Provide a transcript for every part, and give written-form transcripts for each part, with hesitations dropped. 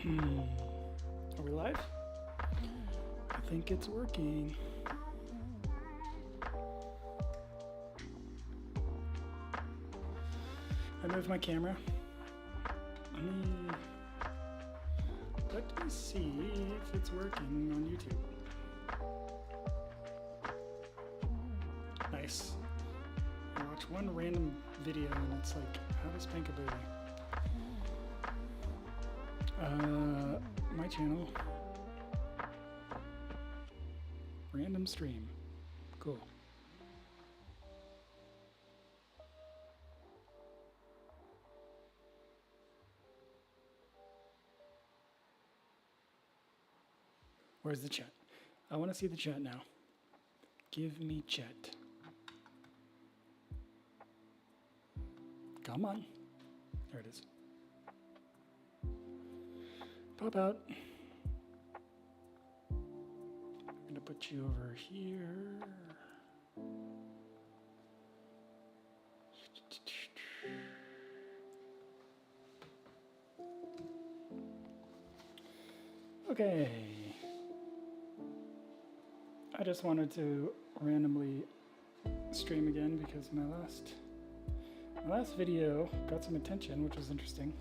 Are we live? I think it's working. I moved my camera. Let me see if it's working on YouTube. Nice. I watch one random video and it's like, how to spank a booty. My channel. Random stream. Cool. Where's the chat? I want to see the chat now. Give me chat. Come on. There it is. Pop out. I'm going to put you over here. Okay. I just wanted to randomly stream again because my last video got some attention, which was interesting.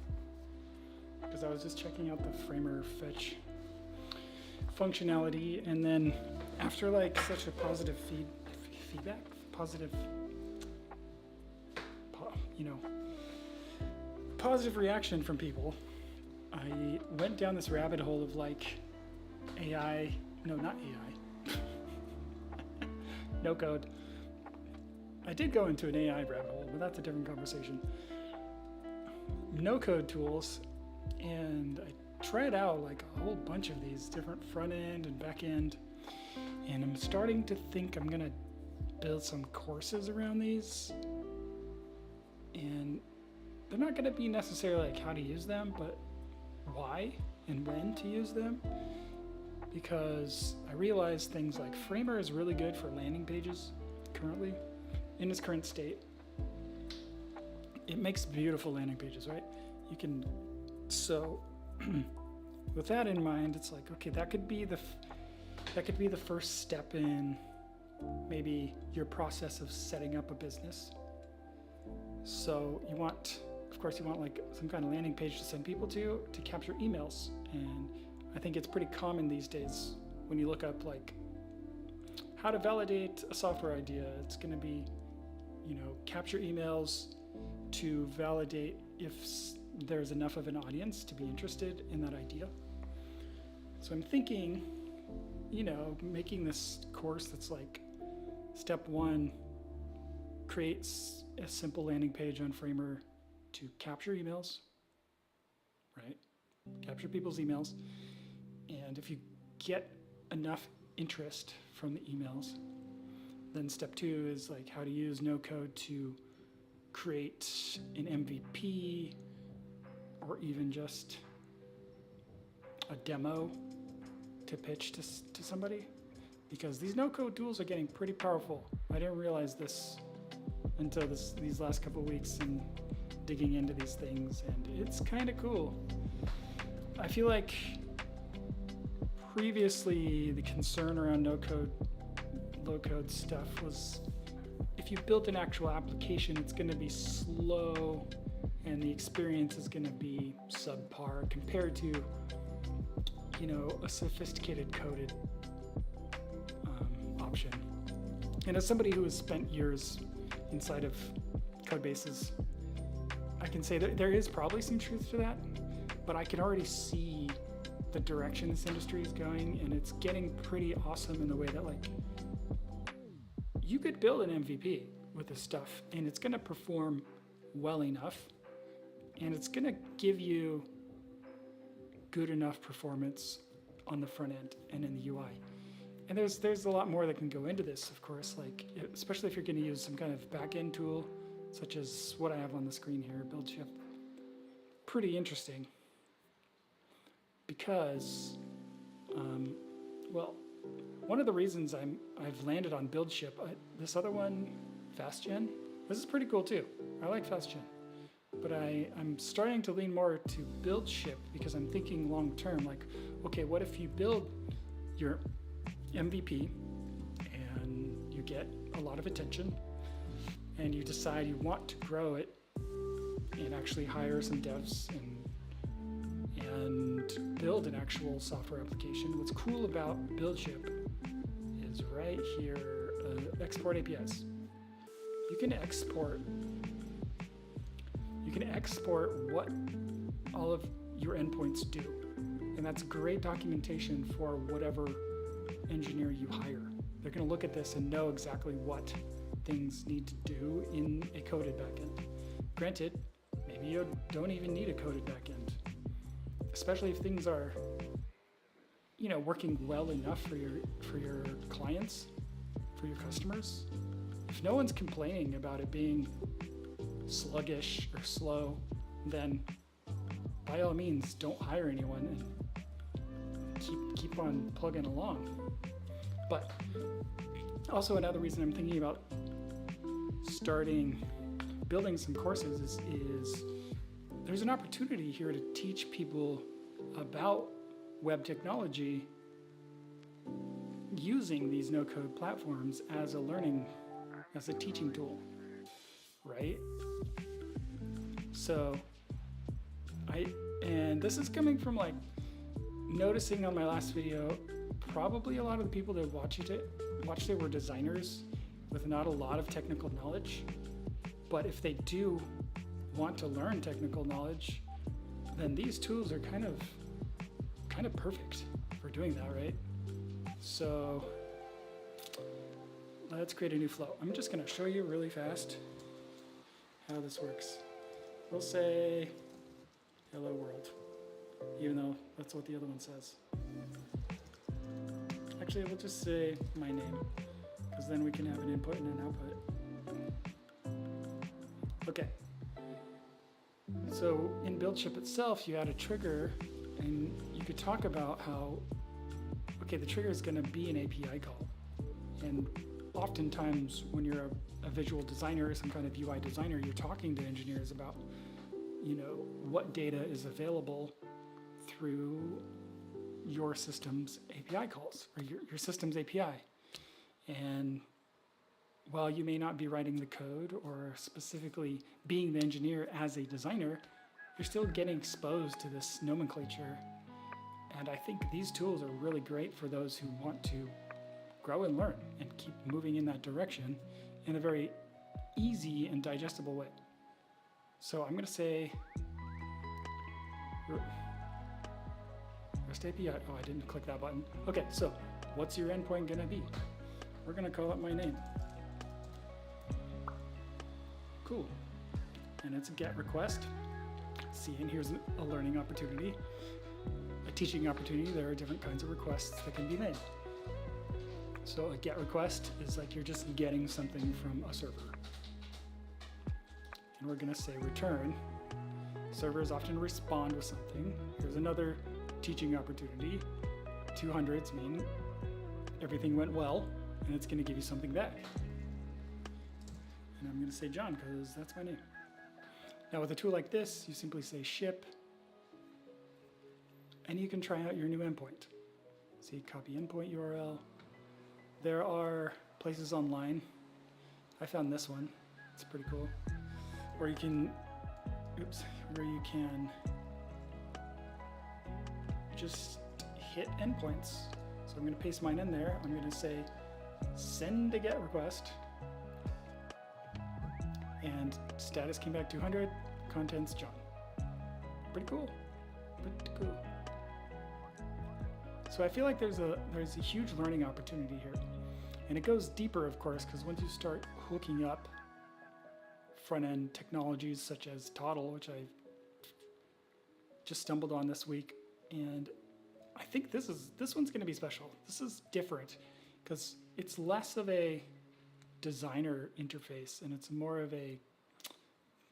Because I was just checking out the Framer fetch functionality, and then after like such a positive feedback, positive reaction from people, I went down this rabbit hole of like AI, no, not AI, no code. I did go into an AI rabbit hole, but that's a different conversation. No code tools. And I tried out like a whole bunch of these different front end and back end, and I'm starting to think I'm gonna build some courses around these, and they're not gonna be necessarily like how to use them, but why and when to use them, because I realize things like Framer is really good for landing pages currently in its current state. It makes beautiful landing pages, right? You can. So with that in mind, it's like, okay, that could be the first step in maybe your process of setting up a business. So you want like some kind of landing page to send people to capture emails. And I think it's pretty common these days when you look up like how to validate a software idea. It's going to be, capture emails to validate if there's enough of an audience to be interested in that idea. So I'm thinking, making this course that's like step one, creates a simple landing page on Framer to capture emails, right? Capture people's emails. And if you get enough interest from the emails, then step two is like how to use no code to create an MVP, or even just a demo to pitch to somebody, because these no-code tools are getting pretty powerful. I didn't realize this until these last couple of weeks and digging into these things, and it's kind of cool. I feel like previously the concern around no-code, low-code stuff was if you built an actual application, it's going to be slow and the experience is going to be subpar compared to, a sophisticated coded option. And as somebody who has spent years inside of code bases, I can say that there is probably some truth to that, but I can already see the direction this industry is going, and it's getting pretty awesome in the way that like you could build an MVP with this stuff and it's going to perform well enough. And it's going to give you good enough performance on the front end and in the UI. And there's a lot more that can go into this, of course, like especially if you're going to use some kind of back-end tool, such as what I have on the screen here, Buildship. Pretty interesting because, one of the reasons I've landed on Buildship, this other one, FastGen, this is pretty cool too. I like FastGen. but I'm starting to lean more to Buildship because I'm thinking long term, like, okay, what if you build your MVP and you get a lot of attention and you decide you want to grow it and actually hire some devs and build an actual software application. What's cool about Buildship is right here, export APIs. You can export what all of your endpoints do. And that's great documentation for whatever engineer you hire. They're going to look at this and know exactly what things need to do in a coded backend. Granted, maybe you don't even need a coded backend, especially if things are, working well enough for your clients, for your customers. If no one's complaining about it being sluggish or slow, then by all means don't hire anyone and keep on plugging along. But also another reason I'm thinking about building some courses is there's an opportunity here to teach people about web technology using these no-code platforms as a teaching tool, right? So and this is coming from like noticing on my last video, probably a lot of the people that watched it were designers with not a lot of technical knowledge. But if they do want to learn technical knowledge, then these tools are kind of perfect for doing that, right? So let's create a new flow. I'm just going to show you really fast how this works. We'll say hello world, even though that's what the other one says. Actually, we'll just say my name, because then we can have an input and an output. Okay. So in Buildship itself, you add a trigger, and you could talk about how, okay, the trigger is going to be an API call. And oftentimes when you're a visual designer or some kind of UI designer, you're talking to engineers about, what data is available through your system's API calls or your system's API. And while you may not be writing the code or specifically being the engineer as a designer, you're still getting exposed to this nomenclature. And I think these tools are really great for those who want to grow and learn and keep moving in that direction in a very easy and digestible way. So I'm going to say REST API. Oh, I didn't click that button. Okay, so what's your endpoint going to be? We're going to call it my name. Cool. And it's a GET request. See, and here's a learning opportunity, a teaching opportunity. There are different kinds of requests that can be made. So a GET request is like you're just getting something from a server. And we're going to say return. Servers often respond with something. Here's another teaching opportunity. 200s mean everything went well, and it's going to give you something back. And I'm going to say John because that's my name. Now with a tool like this, you simply say ship, and you can try out your new endpoint. See, copy endpoint URL. There are places online. I found this one. It's pretty cool. Where you can, just hit endpoints. So I'm going to paste mine in there. I'm going to say send a GET request. And status came back 200, contents John. Pretty cool. Pretty cool. So I feel like there's a huge learning opportunity here. And it goes deeper, of course, because once you start hooking up front-end technologies such as Toddle, which I just stumbled on this week, and I think this one's going to be special. This is different because it's less of a designer interface and it's more of a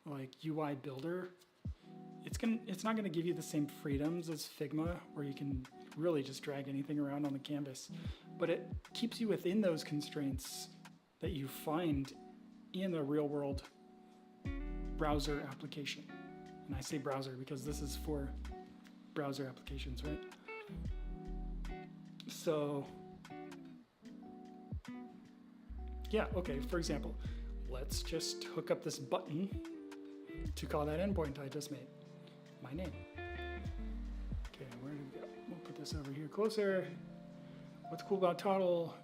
like UI builder. It's not going to give you the same freedoms as Figma, where you can really just drag anything around on the canvas, but it keeps you within those constraints that you find in a real world browser application. And I say browser because this is for browser applications, right? So, yeah, okay, for example, let's just hook up this button to call that endpoint I just made, my name. Okay, where did we go? We'll put this over here closer. What's cool about Toddle,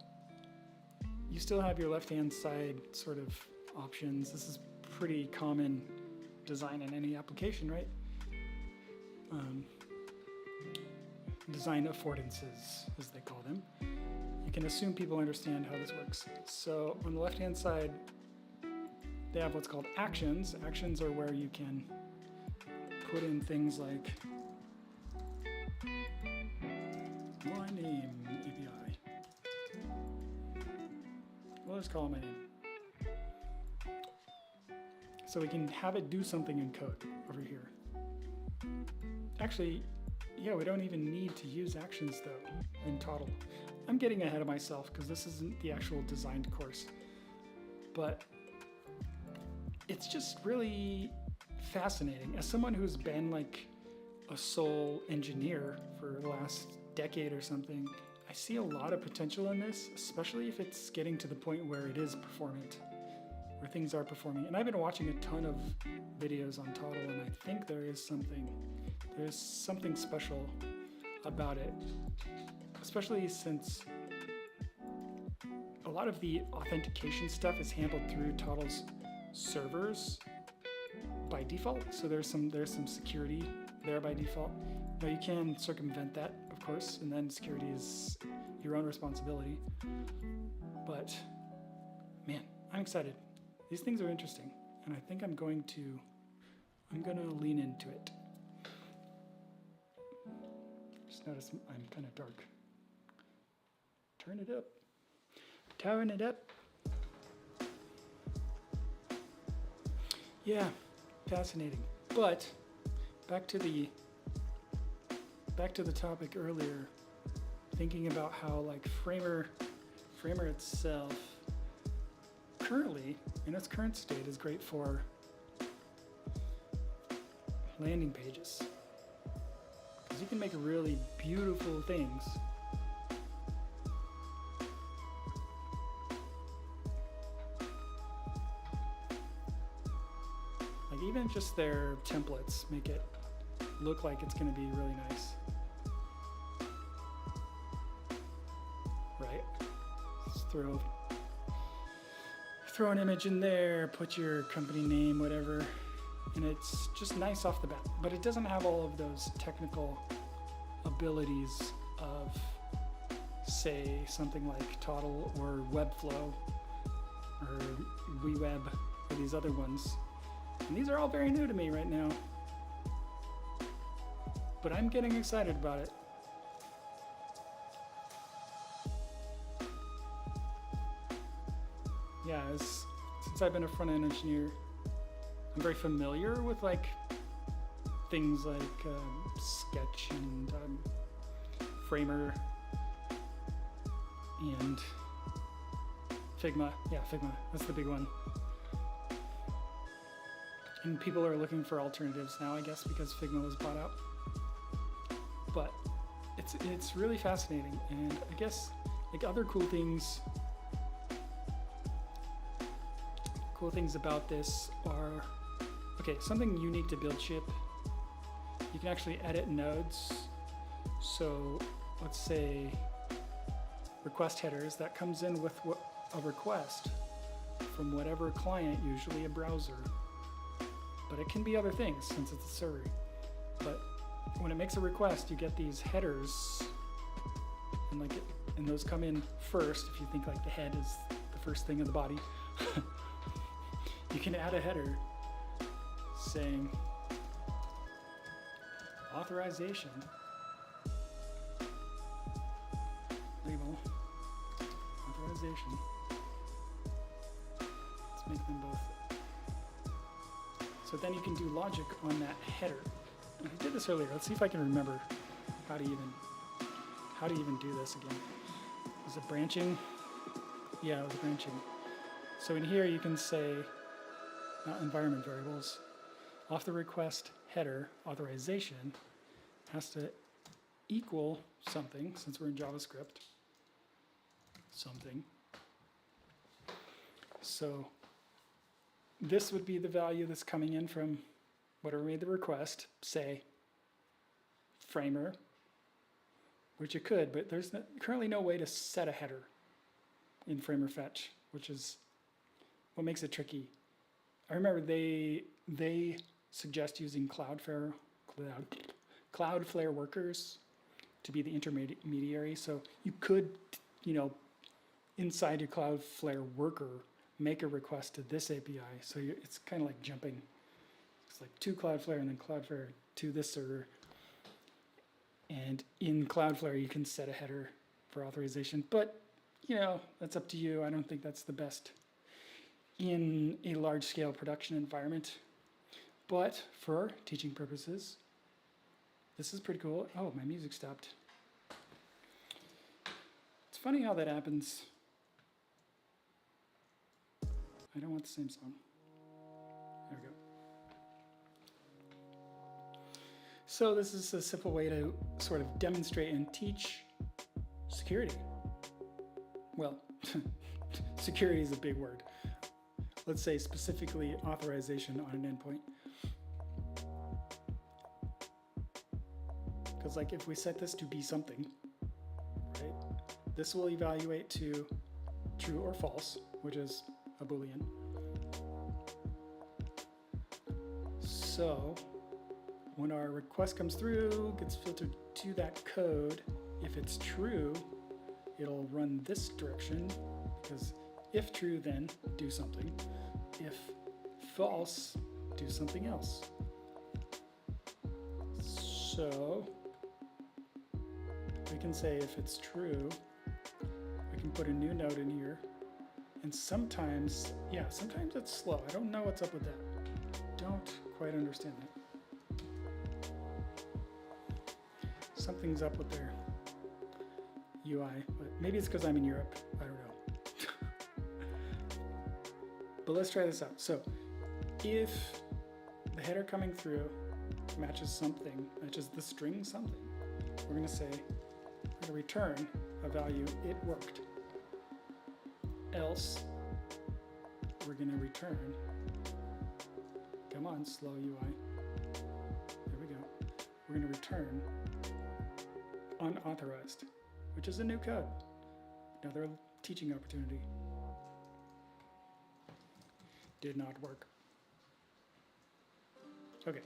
you still have your left-hand side sort of options. This is pretty common design in any application, right? Design affordances, as they call them. You can assume people understand how this works. So on the left-hand side, they have what's called actions. Actions are where you can put in things like my name API. We'll just call it my name. So we can have it do something in code over here. Actually, yeah, we don't even need to use actions though in Toddle. I'm getting ahead of myself because this isn't the actual designed course. But it's just really fascinating. As someone who's been like a sole engineer for the last decade or something, I see a lot of potential in this, especially if it's getting to the point where it is performant, where things are performing. And I've been watching a ton of videos on Toddle, and I think there's something special about it, especially since a lot of the authentication stuff is handled through Toddle's servers by default. So there's some security there by default. Now you can circumvent that, of course, and then security is your own responsibility. But man, I'm excited. These things are interesting, and I think I'm going to lean into it. Just notice I'm kind of dark. Turn it up. Towering it up. Yeah, fascinating. But back to the topic earlier, thinking about how like Framer itself currently in its current state is great for landing pages, because you can make really beautiful things. Like even just their templates make it look like it's going to be really nice. Right? Just throw an image in there, put your company name, whatever, and it's just nice off the bat. But it doesn't have all of those technical abilities of, say, something like Toddle or Webflow or WeWeb or these other ones. And these are all very new to me right now. But I'm getting excited about it. Yeah, since I've been a front-end engineer, I'm very familiar with like things like Sketch and Framer and Figma. Yeah, Figma, that's the big one. And people are looking for alternatives now, I guess, because Figma was bought out. But it's really fascinating, and I guess like other cool things about this are, okay, something unique to Buildship. You can actually edit nodes. So let's say request headers, that comes in with a request from whatever client, usually a browser. But it can be other things since it's a server. But when it makes a request, you get these headers, and those come in first. If you think like the head is the first thing in the body, you can add a header saying authorization label authorization. Let's make them both. So then you can do logic on that header. And I did this earlier. Let's see if I can remember how to even do this again. Was it branching? Yeah, it was branching. So in here you can say environment variables. Off the request, header authorization has to equal something, since we're in JavaScript, something. So this would be the value that's coming in from whatever made the request, say framer, which it could, but there's currently no way to set a header in framer fetch, which is what makes it tricky. I remember they suggest using Cloudflare workers to be the intermediary. So you could, inside your Cloudflare worker, make a request to this API. So it's kind of like jumping. It's like to Cloudflare and then Cloudflare to this server. And in Cloudflare, you can set a header for authorization. But, that's up to you. I don't think that's the best in a large-scale production environment. But for teaching purposes, this is pretty cool. Oh, my music stopped. It's funny how that happens. I don't want the same song. There we go. So this is a simple way to sort of demonstrate and teach security. Well, security is a big word. Let's say specifically authorization on an endpoint. Because like if we set this to be something, right, this will evaluate to true or false, which is a Boolean. So when our request comes through, gets filtered to that code, if it's true, it'll run this direction, because if true, then do something. If false, do something else. So we can say if it's true, we can put a new node in here. And sometimes it's slow. I don't know what's up with that. Don't quite understand that. Something's up with their UI, but maybe it's because I'm in Europe. I don't know. But let's try this out. So if the header coming through matches the string something, we're going to say, we're going to return a value, it worked. Else, we're going to return, come on, slow UI. There we go. We're going to return unauthorized, which is a new code. Another teaching opportunity. Did not work. Okay.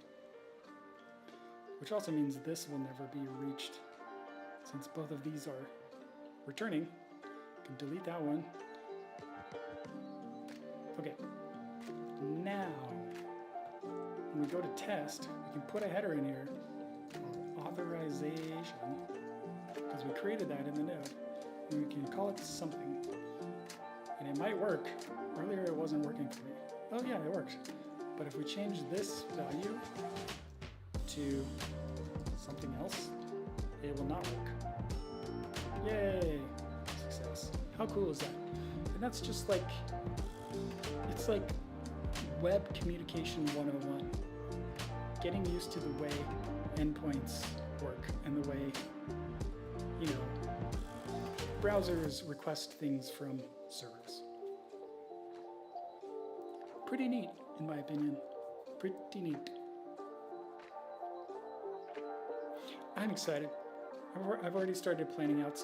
Which also means this will never be reached. Since both of these are returning, I can delete that one. Okay. Now, when we go to test, we can put a header in here, authorization, because we created that in the node. And we can call it something. And it might work. Earlier it wasn't working for me. Oh yeah, it works. But if we change this value to something else, it will not work. Yay! Success. How cool is that? And that's just like, it's like web communication 101. Getting used to the way endpoints work and the way, browsers request things from servers. Pretty neat, in my opinion. Pretty neat. I'm excited. I've already started planning out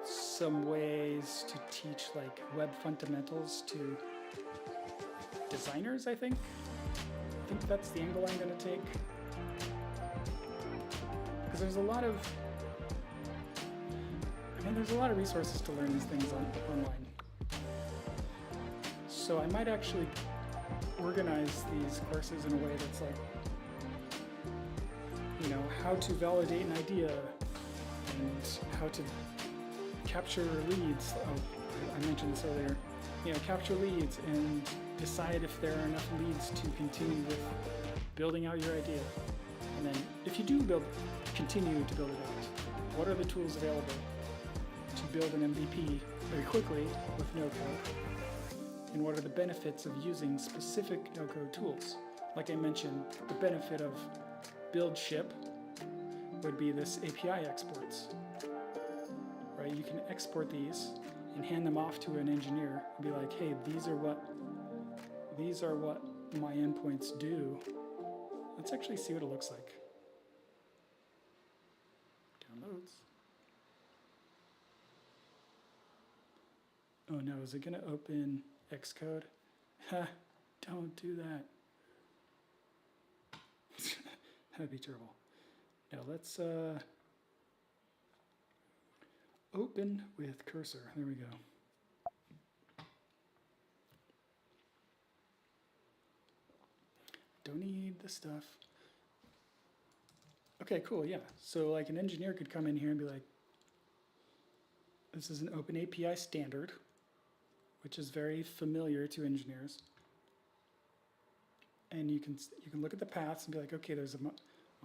some ways to teach like web fundamentals to designers, I think. I think that's the angle I'm going to take. Because there's a lot of resources to learn these things online. So I might actually organize these courses in a way that's like, how to validate an idea and how to capture leads. Oh, I mentioned this earlier. Capture leads and decide if there are enough leads to continue with building out your idea. And then if you do continue to build it out, what are the tools available to build an MVP very quickly with no code? And what are the benefits of using specific no-code tools? like I mentioned, the benefit of Buildship would be this API exports, right? You can export these and hand them off to an engineer and be like, hey, these are what my endpoints do. Let's actually see what it looks like. Downloads. Oh no, is it gonna open Xcode? Ha, don't do that. That'd be terrible. Now let's open with cursor. There we go. Don't need the stuff. Okay, cool, yeah. So like an engineer could come in here and be like, this is an open API standard, which is very familiar to engineers. And you can look at the paths and be like, okay, there's my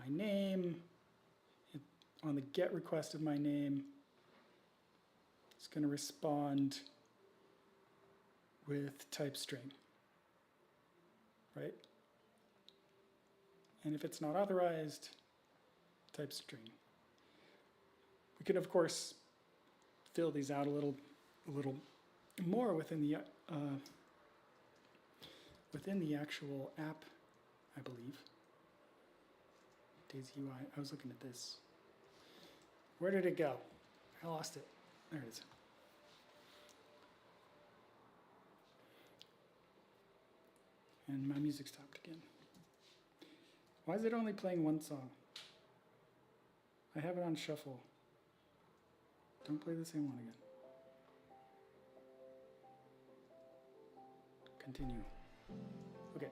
name. On the GET request of my name, it's going to respond with type string, right? And if it's not authorized, type string. We could, of course, fill these out a little more within the actual app, I believe. Daisy UI. I was looking at this. Where did it go? I lost it. There it is. And my music stopped again. Why is it only playing one song? I have it on shuffle. Don't play the same one again. Continue. Okay.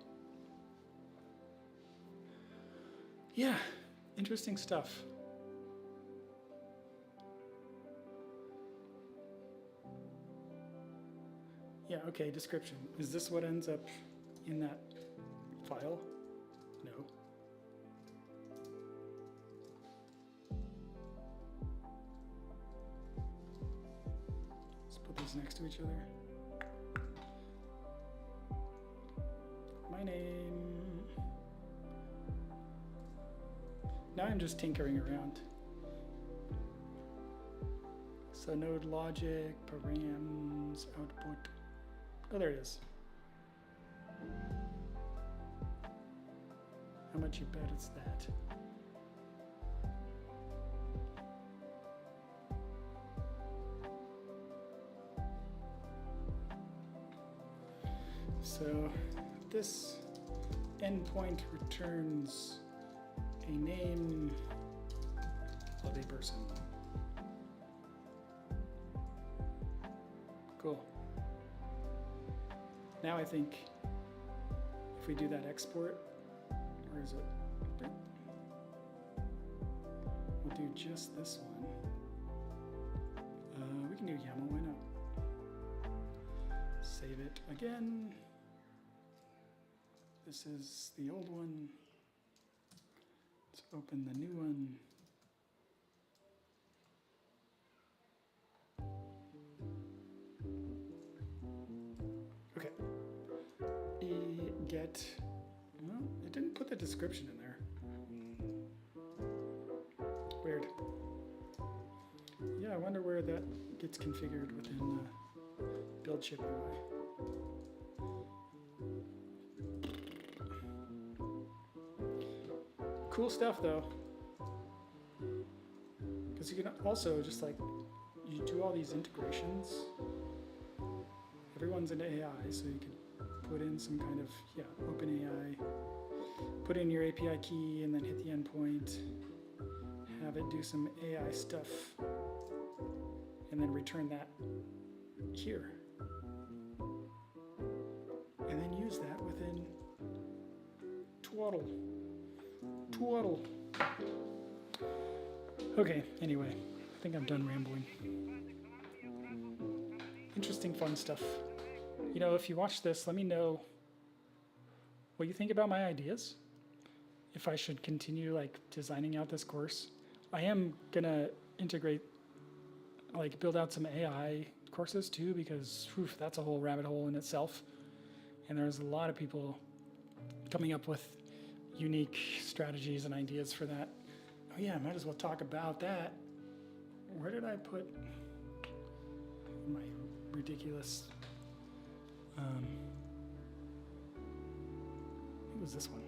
Yeah, interesting stuff. Yeah, okay, description. Is this what ends up in that file? No. Let's put these next to each other. My name. Now I'm just tinkering around. So node logic, params, output. Oh, there it is. How much you bet it's that? So this endpoint returns a name of a person. Cool. Now I think if we do that export, where is it? We'll do just this one. We can do YAML, why not? Save it again. This is the old one. Let's open the new one. Okay. Get, well, it didn't put the description in there. Weird. Yeah, I wonder where that gets configured within the Buildship UI. Cool stuff though, because you can also just like, you do all these integrations. Everyone's into AI, so you can put in some kind of, yeah, open AI, put in your API key and then hit the endpoint, have it do some AI stuff, and then return that here. And then use that within Toddle. Okay, anyway, I think I'm done rambling. Interesting, fun stuff. You know, if you watch this, let me know what you think about my ideas. If I should continue like designing out this course. I am gonna integrate, like build out some AI courses too, because that's a whole rabbit hole in itself. And there's a lot of people coming up with unique strategies and ideas for that. Oh yeah, I might as well talk about that. Where did I put my ridiculous, it was this one.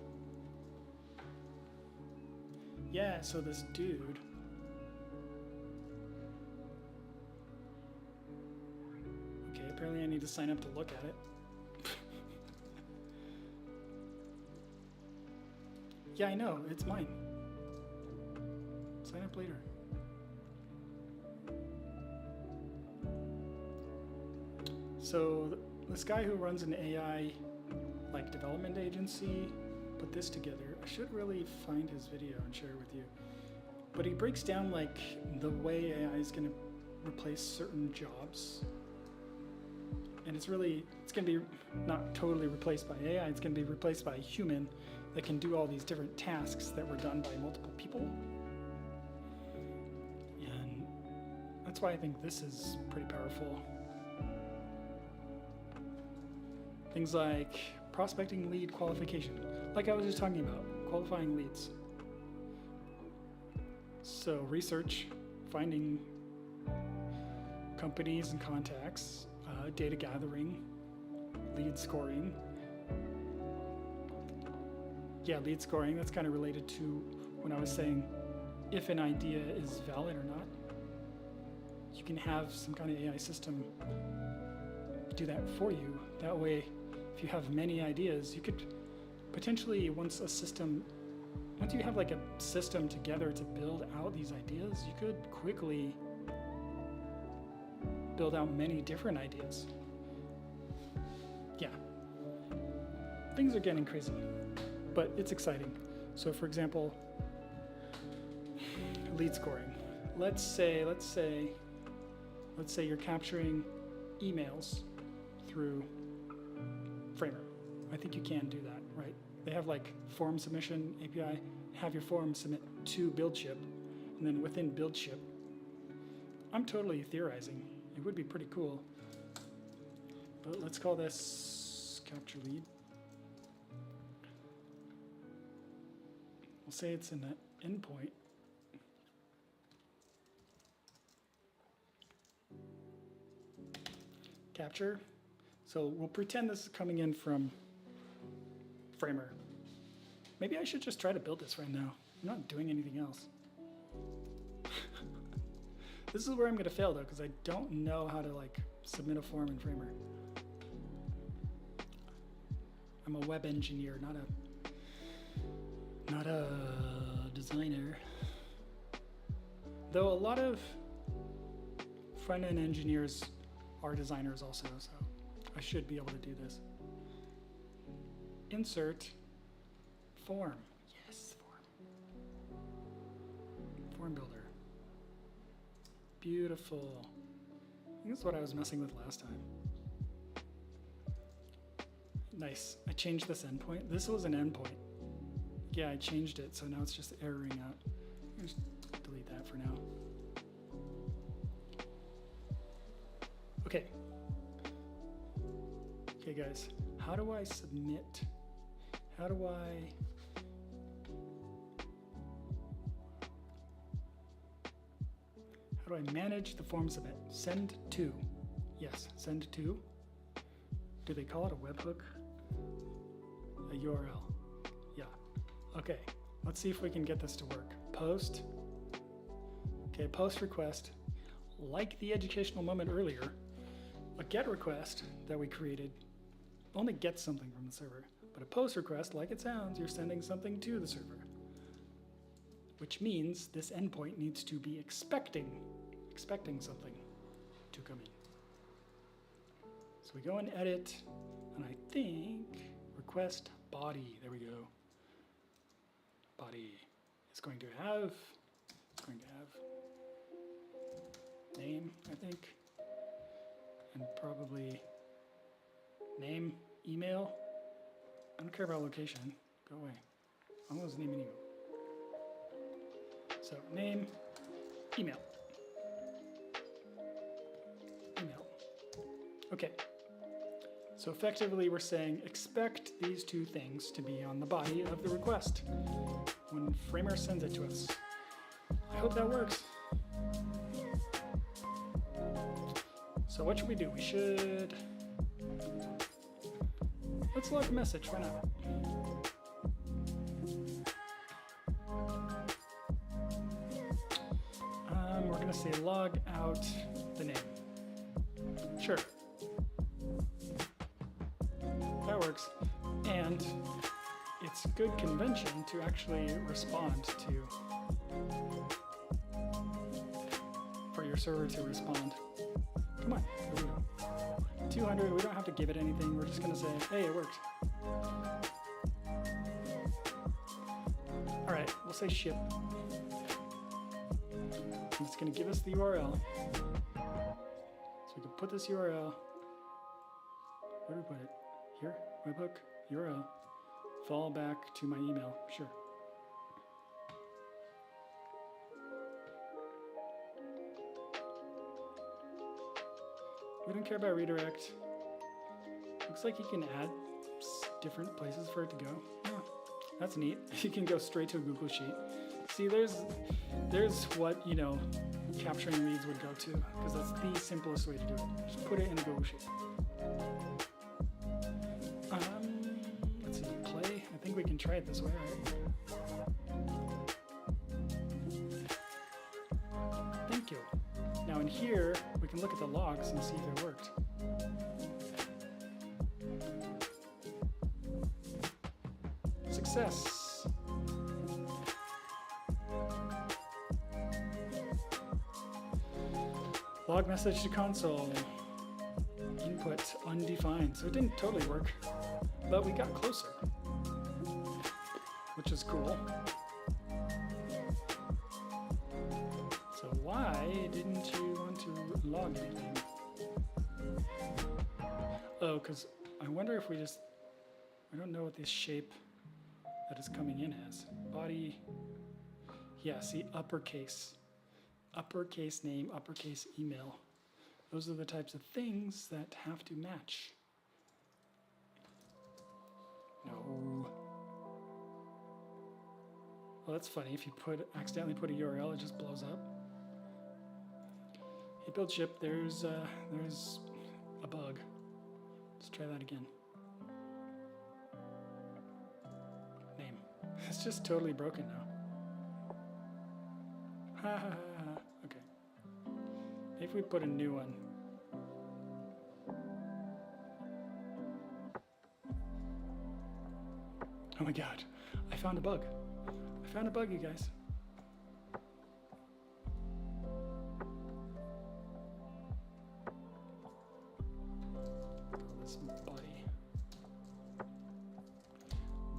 Yeah, so this dude, okay, apparently I need to sign up to look at it. Yeah, I know, it's mine. Sign up later. So this guy who runs an AI like development agency put this together. I should really find his video and share it with you. But he breaks down like the way AI is going to replace certain jobs. And it's going to be not totally replaced by AI, it's going to be replaced by a human that can do all these different tasks that were done by multiple people. And that's why I think this is pretty powerful. Things like prospecting lead qualification, like I was just talking about, qualifying leads. So research, finding companies and contacts, data gathering, lead scoring. Yeah, lead scoring, that's kind of related to when I was saying if an idea is valid or not. You can have some kind of AI system do that for you. That way, if you have many ideas, you could potentially, once you have like a system together to build out these ideas, you could quickly build out many different ideas. Yeah, things are getting crazy, but it's exciting. So for example, lead scoring. Let's say you're capturing emails through Framer. I think you can do that, right? They have like form submission API, have your form submit to Buildship, and then within Buildship, I'm totally theorizing. It would be pretty cool. But let's call this capture lead. We'll say it's in an endpoint. Capture. So we'll pretend this is coming in from Framer. Maybe I should just try to build this right now. I'm not doing anything else. This is where I'm going to fail though, because I don't know how to like submit a form in Framer. I'm a web engineer, not a designer. Though a lot of front-end engineers are designers also, so I should be able to do this. Insert form. Yes, form. Form builder. Beautiful. I think that's what I was messing with last time. Nice. I changed this endpoint. This was an endpoint. Yeah, I changed it, so now it's just erroring out. I'll just delete that for now. Okay. Okay, guys. How do I submit? How do I manage the form submit? Send to. Yes, send to. Do they call it a webhook? A URL. Yeah. Okay. Let's see if we can get this to work. Post. Okay, post request. Like the educational moment earlier, a GET request that we created only gets something from the server. But a post request, like it sounds, you're sending something to the server. Which means this endpoint needs to be expecting something to come in. So we go and edit, and I think request body. There we go. Body is going to have name, I think, and probably name, email. I don't care about location. Go away. I'm almost name and email. So name, email. Email. Okay. So effectively we're saying expect these two things to be on the body of the request when Framer sends it to us. I hope that works. So what should we do? We should... Let's log a message, why not? We're gonna say log out the name. Sure. That works. And it's good convention to actually respond to, for your server to respond. Come on, here we go. 200, we don't have to give it anything. We're just gonna say, hey, it worked. All right, we'll say ship. And it's gonna give us the URL. So we can put this URL, where do we put it? Here, webhook, URL, fall back to my email, sure. We don't care about redirect. Looks like you can add different places for it to go. Oh, that's neat. You can go straight to a Google Sheet. See, there's what, you know, capturing leads would go to, because that's the simplest way to do it. Just put it in a Google Sheet. Let's see, play. I think we can try it this way, right? Thank you. Now in here, we can look at the logs and see if it worked. Success. Log message to console. Input undefined. So it didn't totally work, but we got closer, which is cool. So why didn't you want to log anything? Oh, because I wonder if we just, I don't know what this shape that is coming in as. Body, yeah, see, uppercase. Uppercase name, uppercase email. Those are the types of things that have to match. No. Well, that's funny. If you accidentally put a URL, it just blows up. Hey, Buildship, there's a bug. Let's try that again. Name. It's just totally broken now. Ha ha ha. Okay. Maybe we put a new one. Oh my god. I found a bug. I found a bug, you guys. This body.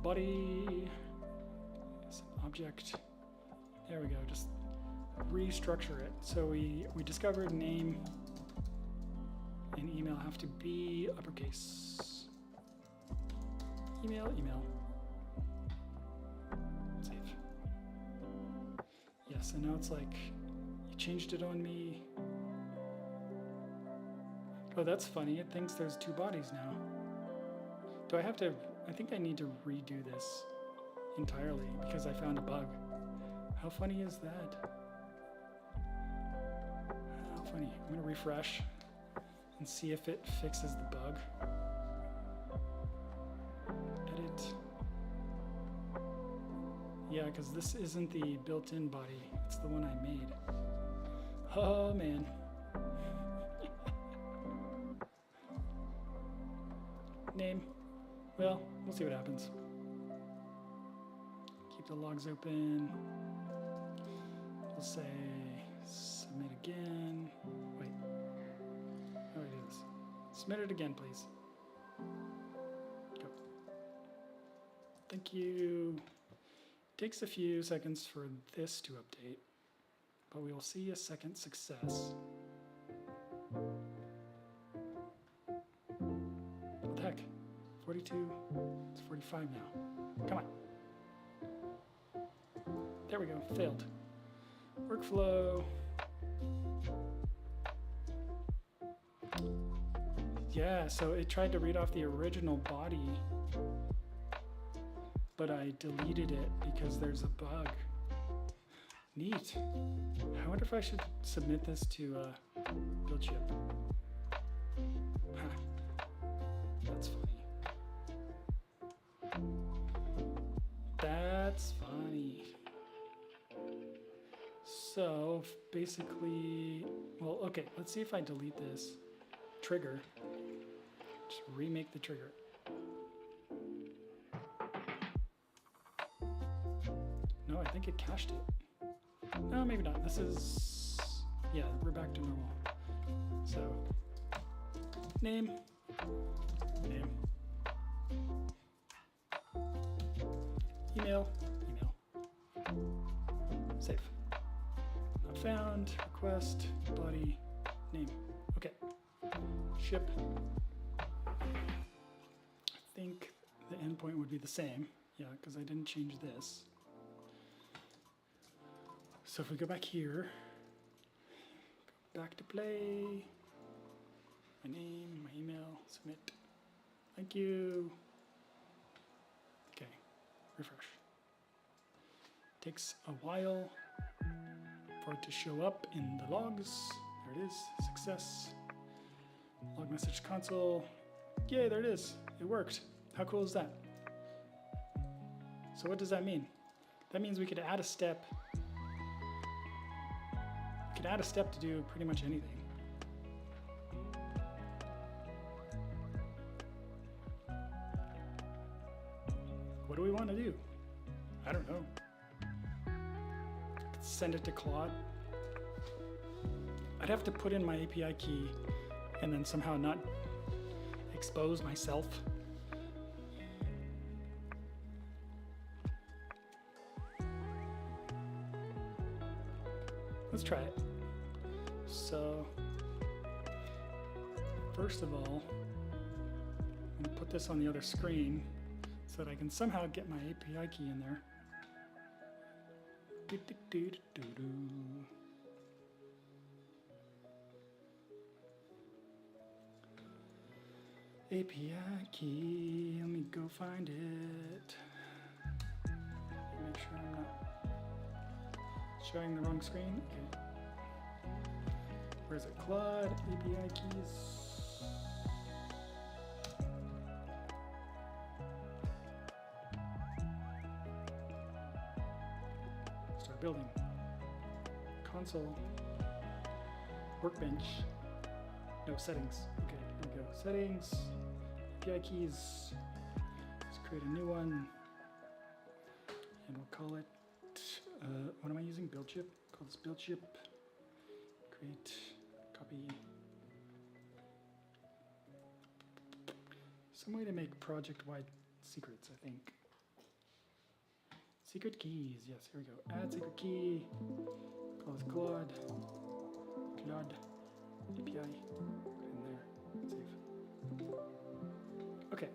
Body is an object. There we go. Just restructure it. So we discovered name and email have to be uppercase. Email. Save. Yes, and now it's like you changed it on me. Oh, that's funny. It thinks there's two bodies now. Do I have to? I think I need to redo this entirely because I found a bug. How funny is that? How funny. I'm going to refresh and see if it fixes the bug. Edit. Yeah, because this isn't the built-in body. It's the one I made. Oh, man. Name. Well, we'll see what happens. Keep the logs open. We'll say submit again. Wait. How do I do this? Submit it again, please. Go. Thank you. It takes a few seconds for this to update, but we will see a second success. What the heck? 42, it's 45 now. Come on. There we go, failed. Workflow. Yeah, so it tried to read off the original body, but I deleted it because there's a bug. Neat. I wonder if I should submit this to Buildship. Huh. That's funny. That's funny. So basically, well, okay, let's see if I delete this trigger. Just remake the trigger. No, I think it cached it. No, maybe not. This is, yeah, we're back to normal. So, name. Email. Save. Not found. Request. Body. Name. Okay. Ship. I think the endpoint would be the same. Yeah, because I didn't change this. So if we go back here, go back to play, my name, my email, submit. Thank you. Okay, refresh. Takes a while for it to show up in the logs. There it is, success. Log message console. Yay, there it is. It worked. How cool is that? So what does that mean? That means we could add a step. We could add a step to do pretty much anything. What do we want to do? I don't know. Send it to Claude. I'd have to put in my API key and then somehow not expose myself. Let's try it. So, first of all, I'm going to put this on the other screen so that I can somehow get my API key in there. API key, let me go find it. Make sure I'm not showing the wrong screen. Okay. Where's it? Claude, API keys. Start building. Console. Workbench. No, settings. Okay, here we go. Settings. API keys. Let's create a new one. And we'll call it, what am I using? Buildship? Call this Buildship. Create, copy. Some way to make project-wide secrets, I think. Secret keys, yes, here we go. Add secret key. Call this Claude. Claude. API. Put it in there. Save. Okay.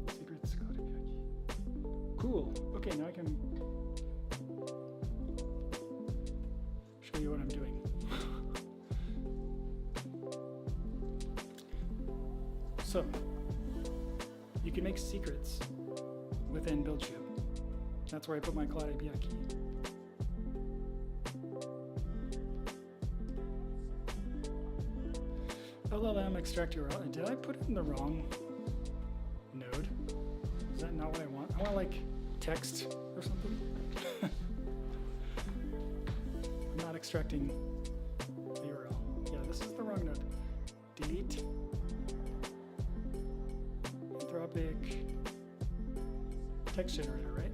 Secrets, Claude API key. Cool. Okay, now I can show you what I'm doing. So, you can make secrets within Buildship. That's where I put my Claude API key. LLM extract URL. Did I put it in the wrong node? Is that not what I want? I want like text or something. I'm not extracting the URL. Yeah, this is the wrong node. Delete. Anthropic text generator, right?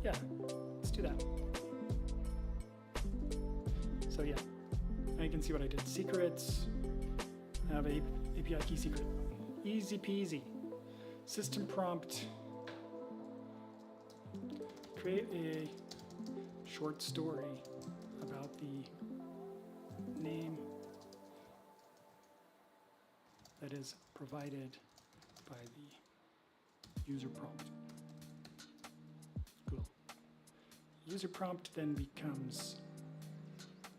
Yeah, let's do that. So yeah, now you can see what I did. Secrets, I have a API key secret. Easy peasy. System prompt. Create a short story about the name that is provided by the user prompt. user prompt then becomes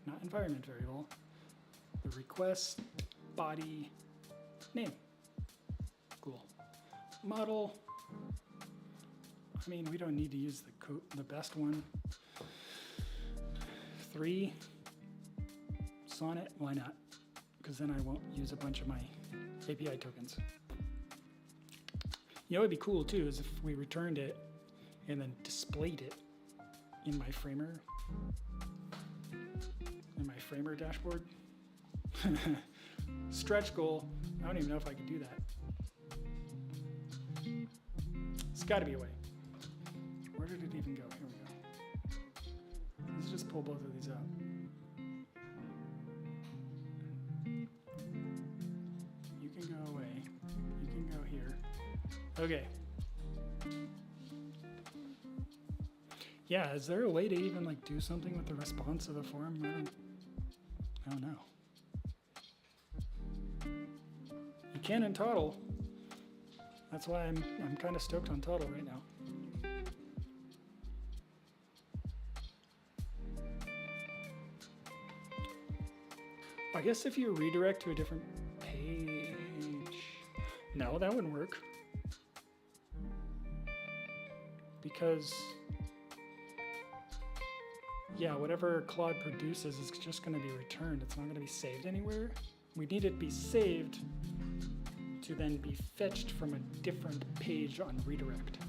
not environment variable, the request body name. Cool. Model. I mean, we don't need to use the best one. 3 Sonnet. Why not? Because then I won't use a bunch of my API tokens. You know, it'd be cool too is if we returned it and then displayed it in my framer dashboard. Stretch goal. I don't even know if I could do that. It's got to be a way. Where did it even go? Here we go. Let's just pull both of these out. You can go away. You can go here. Okay. Yeah, is there a way to even like do something with the response of a form? I don't know. You can in Toddle. That's why I'm kind of stoked on Toddle right now. I guess if you redirect to a different page, no, that wouldn't work. Because, yeah, whatever Claude produces is just going to be returned. It's not going to be saved anywhere. We need it to be saved to then be fetched from a different page on redirect.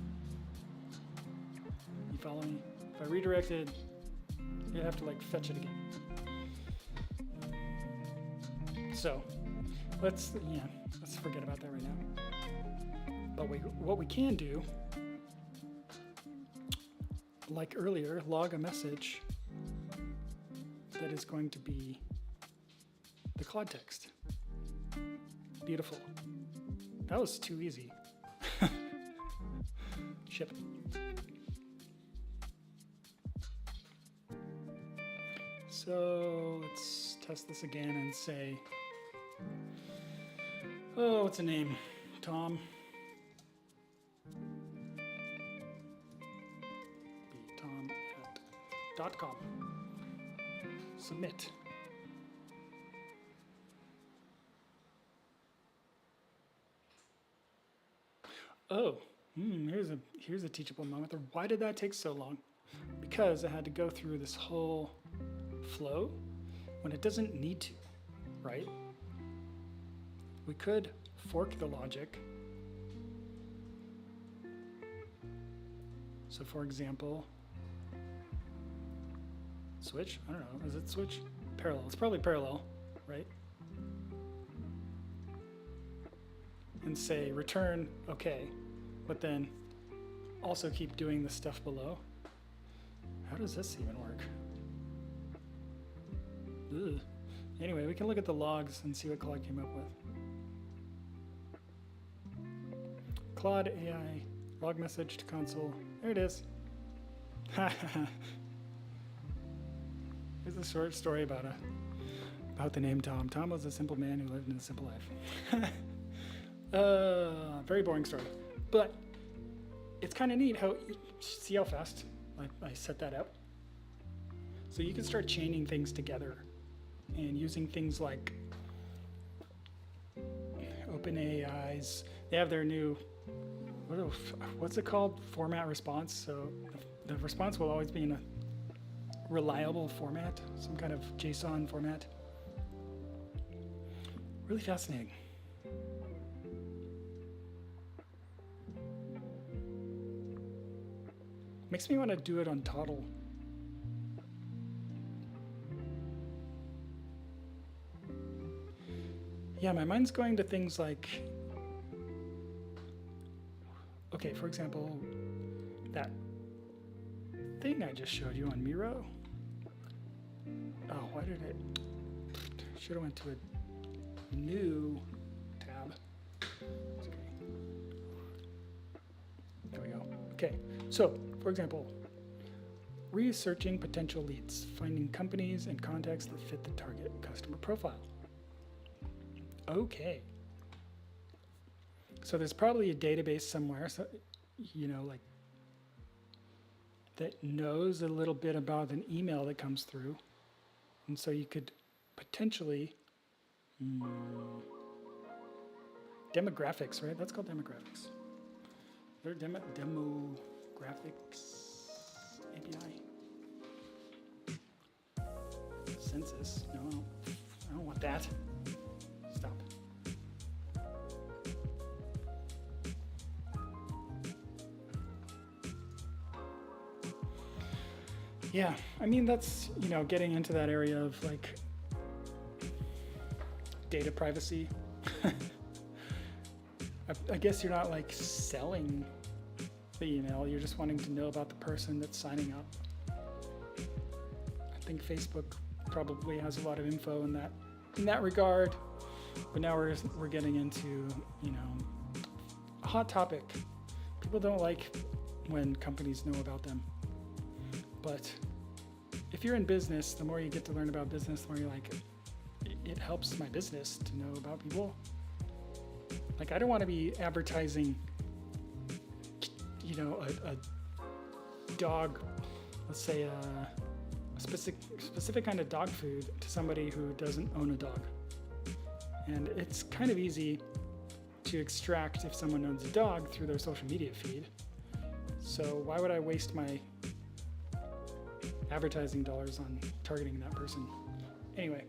You follow me? If I redirected, you have to like fetch it again. So let's forget about that right now. But what we can do, like earlier, log a message that is going to be the Claude text. Beautiful. That was too easy. Ship. So let's test this again and say, oh, what's the name? Tom. Tom@.com. Submit. Oh, here's a teachable moment. Why did that take so long? Because I had to go through this whole flow when it doesn't need to, right? We could fork the logic. So for example, switch? I don't know, is it switch? Parallel, it's probably parallel, right? And say return, okay, but then also keep doing the stuff below. How does this even work? Ugh. Anyway, we can look at the logs and see what Claude came up with. Claude AI log message to console. There it is. Here's a short story about the name Tom. Tom was a simple man who lived in a simple life. Very boring story, but it's kind of neat how, see how fast I set that up? So you can start chaining things together and using things like OpenAI's, they have their new, what's it called? Format response. So the response will always be in a reliable format, some kind of JSON format. Really fascinating. Makes me want to do it on Toddle. Yeah, my mind's going to things like, okay, for example, that thing I just showed you on Miro. Oh, why did it? Should have went to a new tab. Okay. There we go. Okay, so for example, researching potential leads, finding companies and contacts that fit the target customer profile. Okay. So there's probably a database somewhere, so, you know, like that knows a little bit about an email that comes through. And so you could potentially, demographics, right? That's called demographics. They're demographics API. Census, no, I don't want that. Stop. Yeah, I mean, that's, getting into that area of like data privacy. I guess you're not like selling the email, you're just wanting to know about the person that's signing up. I think Facebook probably has a lot of info in that regard, but now we're getting into, a hot topic. People don't like when companies know about them. But if you're in business, the more you get to learn about business, the more you're like, it helps my business to know about people. Like, I don't want to be advertising, a dog, let's say a specific kind of dog food to somebody who doesn't own a dog. And it's kind of easy to extract if someone owns a dog through their social media feed. So why would I waste my advertising dollars on targeting that person? Anyway,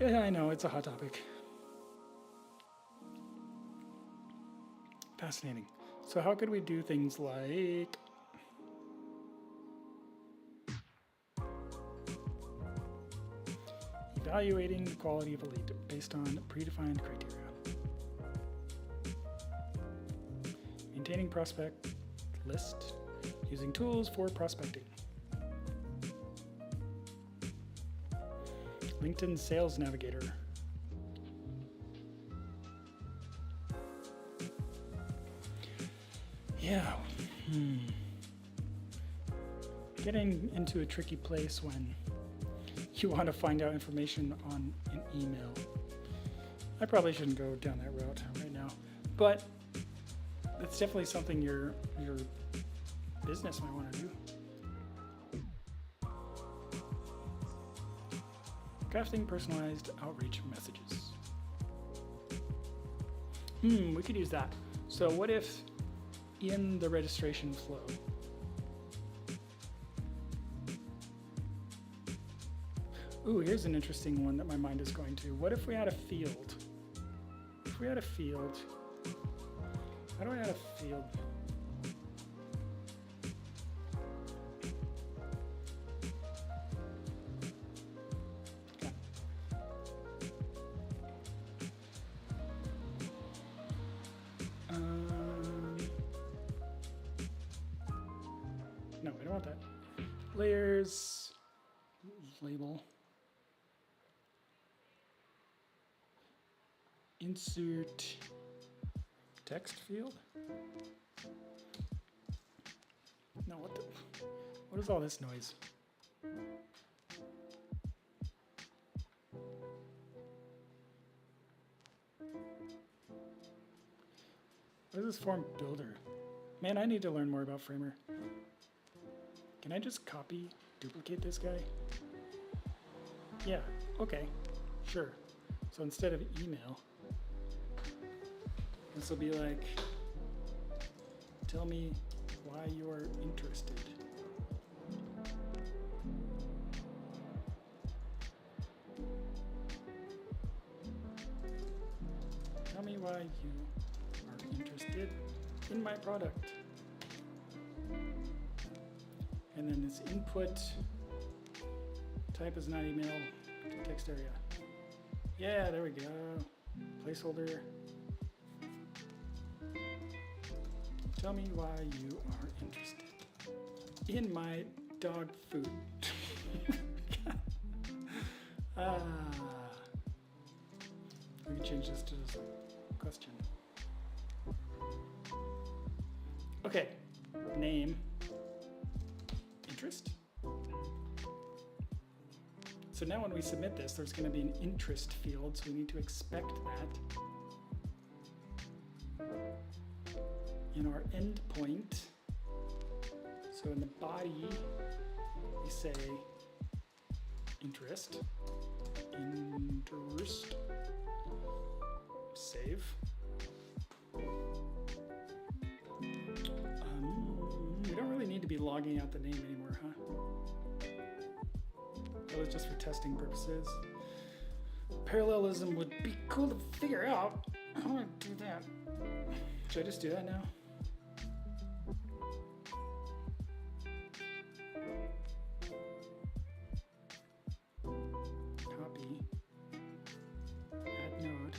yeah, I know, it's a hot topic. Fascinating. So how could we do things like evaluating the quality of a lead based on predefined criteria, maintaining prospect list using tools for prospecting, LinkedIn Sales Navigator, getting into a tricky place when you want to find out information on an email. I probably shouldn't go down that route right now, but it's definitely something your business might want to do. Crafting personalized outreach messages. We could use that. So what if in the registration flow, here's an interesting one that my mind is going to. What if we had a field? If we had a field, how do I add a field? Okay. No, we don't want that. Layers, label. Insert text field? No, what is all this noise? What is this form builder? Man, I need to learn more about Framer. Can I just copy, duplicate this guy? Yeah, okay, sure. So instead of email, this will be like, tell me why you're interested. Tell me why you are interested in my product. And then this input type is not email, text area. Yeah, there we go. Placeholder. Tell me why you are interested in my dog food. Let me change this to this question. Okay, name, interest. So now when we submit this, there's going to be an interest field, so we need to expect that. In our endpoint So in the body, we say interest, save. We don't really need to be logging out the name anymore, huh? That was just for testing purposes. Parallelism would be cool to figure out. I want to do that. Should I just do that now? Copy. Add node.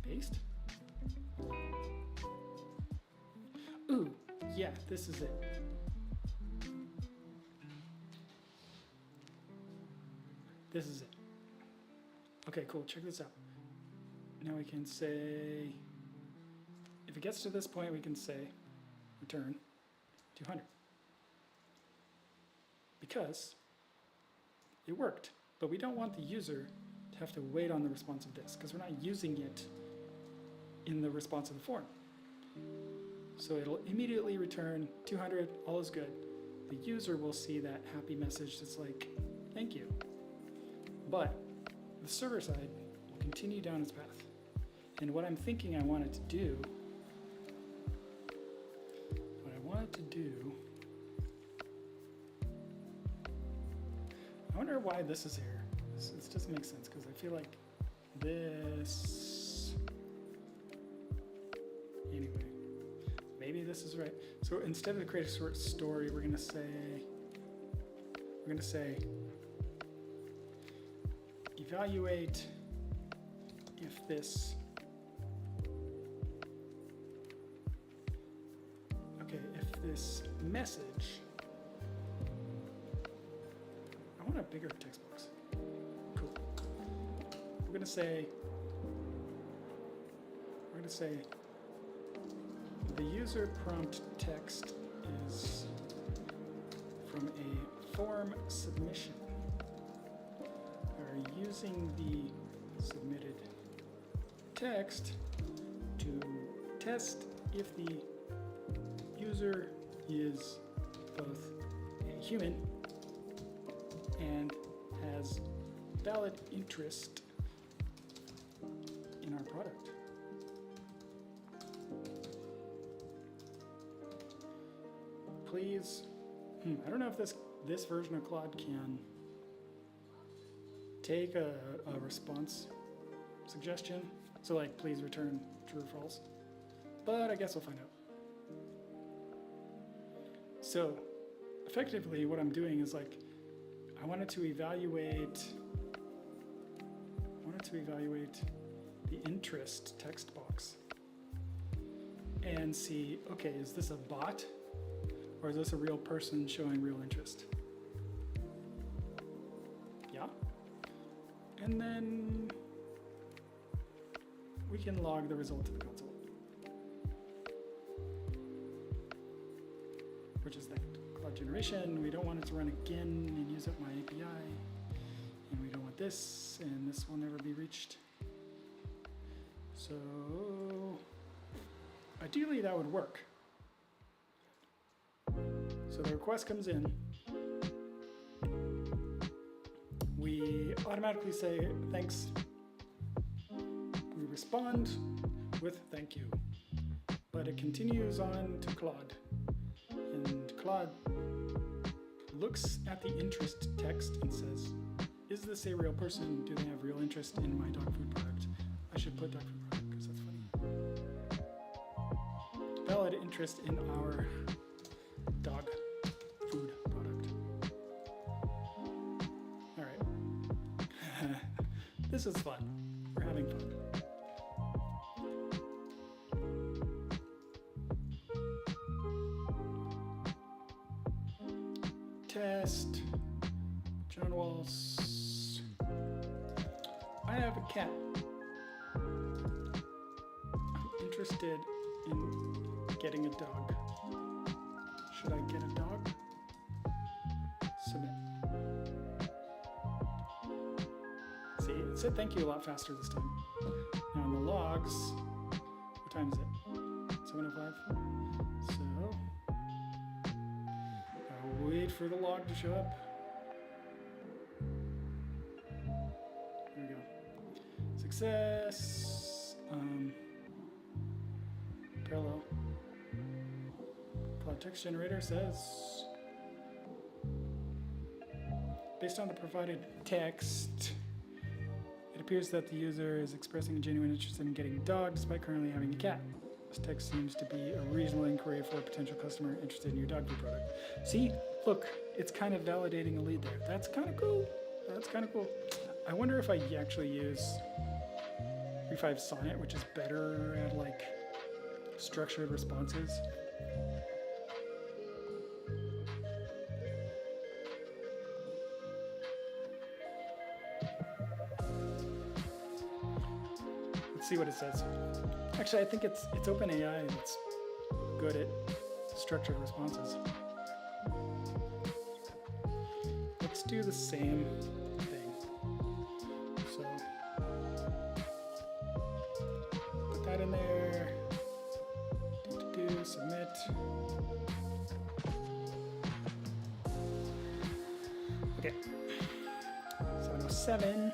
Paste. Ooh, yeah, this is it. This is it. Okay, cool. Check this out. Now we can say, if it gets to this point, we can say return 200. Because it worked. But we don't want the user to have to wait on the response of this, because we're not using it in the response of the form. So it'll immediately return 200, all is good. The user will see that happy message that's like, thank you. But the server side will continue down its path. And what I'm thinking I want it to do, I wonder why this is here. This doesn't make sense, because I feel like this, anyway, maybe this is right. So instead of create a short story, we're gonna say evaluate if this, if this message, I want a bigger text box. Cool. We're gonna say the user prompt text is from a form submission. We're using the submitted text to test if the user is both a human and has valid interest in our product. Please, I don't know if this version of Claude can take a response suggestion. So like, please return true or false. But I guess we'll find out. So effectively what I'm doing is like, I wanted to evaluate the interest text box and see, okay, is this a bot or is this a real person showing real interest? Yeah. And then we can log the result to the console, which is that Claude generation. We don't want it to run again and use up my API. And we don't want this, and this will never be reached. So ideally that would work. So the request comes in. We automatically say thanks. We respond with thank you. But it continues on to Claude. And Claude looks at the interest text and says, is this a real person? Do they have real interest in my dog food product? I should put dog food product because that's funny. Valid interest in our dog food product. All right. This is fun. We're having fun. Test. John Walls. I have a cat. I'm interested in getting a dog. Should I get a dog? Submit. See, it said thank you a lot faster this time. Now in the logs, what time is it? 7:05. So Wait for the log to show up. There we go. Success. Parallel. Cloud text generator says, based on the provided text, it appears that the user is expressing a genuine interest in getting a dog despite currently having a cat. This text seems to be a reasonable inquiry for a potential customer interested in your dog food product. See, look, it's kind of validating a lead there. That's kind of cool. That's kind of cool. I wonder if I actually use 3.5 Sonnet, which is better at like structured responses. Let's see what it says. Actually, I think it's OpenAI that's good at structured responses. Let's do the same thing. So put that in there. Do submit. Okay. 707.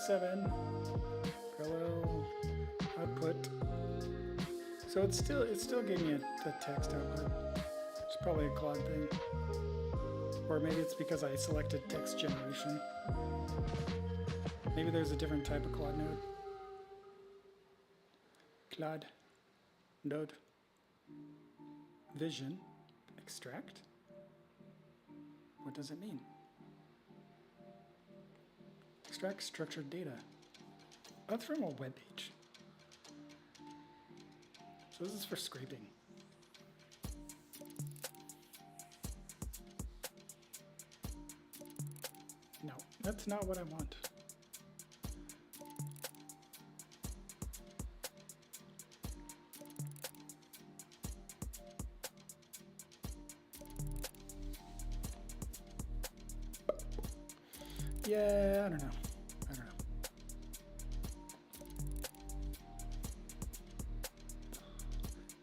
7, parallel output. So it's still giving me the text output. It's probably a Claude thing, or maybe it's because I selected text generation. Maybe there's a different type of Claude node. Claude node vision extract. What does it mean? Extract structured data. Oh, that's from a web page. So this is for scraping. No, that's not what I want. Yeah, I don't know.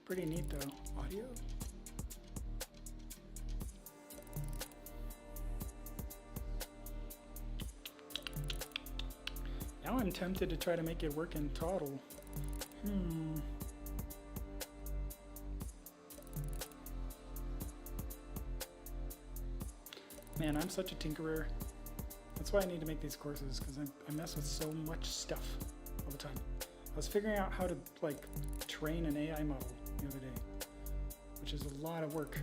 Pretty neat though. Audio. Now I'm tempted to try to make it work in Toddle. Man, I'm such a tinkerer. That's why I need to make these courses, because I mess with so much stuff all the time. I was figuring out how to like train an AI model the other day, which is a lot of work.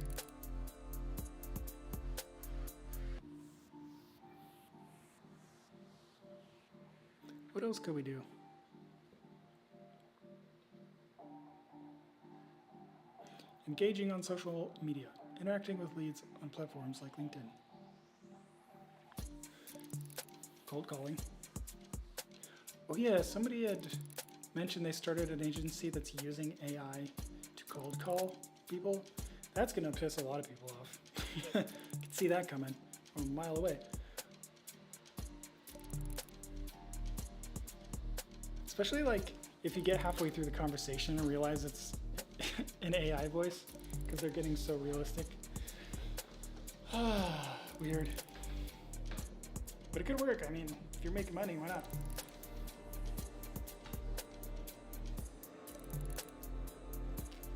What else could we do? Engaging on social media, interacting with leads on platforms like LinkedIn. Cold calling. Oh yeah, somebody had mentioned they started an agency that's using AI to cold call people. That's gonna piss a lot of people off. You can see that coming from a mile away. Especially like if you get halfway through the conversation and realize it's an AI voice, because they're getting so realistic. Weird. But it could work. I mean, if you're making money, why not?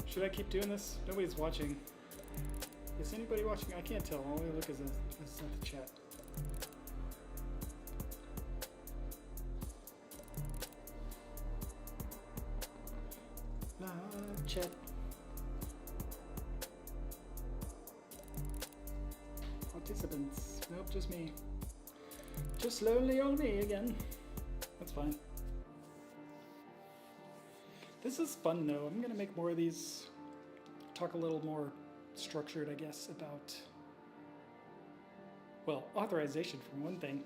Should I keep doing this? Nobody's watching. Is anybody watching? I can't tell. All I look is at the chat. Chat. Participants. Nope, just me. Just lonely old me again. That's fine. This is fun though. I'm gonna make more of these. Talk a little more structured, I guess, about, well, authorization for one thing.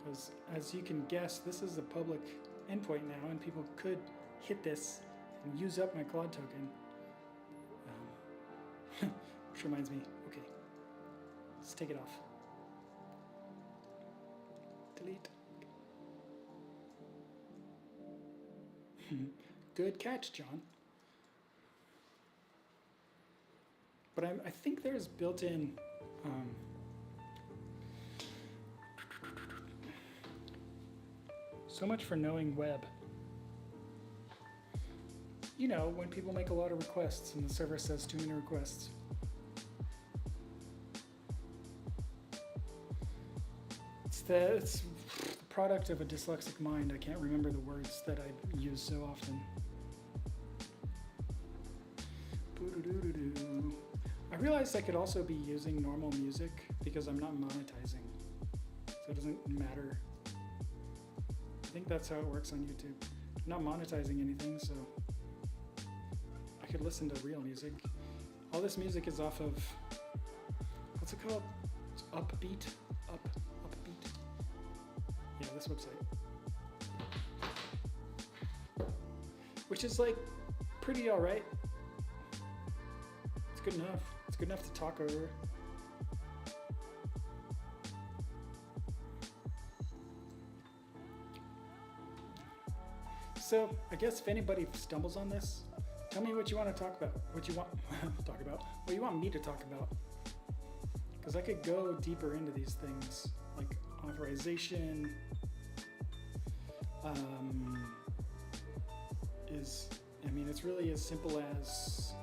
Because as you can guess, this is a public endpoint now, and people could hit this and use up my Claude token. Which reminds me, okay, let's take it off. Delete. Good catch, John. But I think there's built-in so much for knowing web. You know, when people make a lot of requests and the server says too many requests. It's the product of a dyslexic mind. I can't remember the words that I use so often. I realized I could also be using normal music because I'm not monetizing. So it doesn't matter. I think that's how it works on YouTube. I'm not monetizing anything, so I could listen to real music. All this music is off of, what's it called? It's Upbeat? Upbeat? Yeah, this website. Which is like pretty alright. It's good enough. It's good enough to talk over. So I guess if anybody stumbles on this, tell me what you want to talk about. What you want talk about. What you want me to talk about. Because I could go deeper into these things, like authorization. It's really as simple as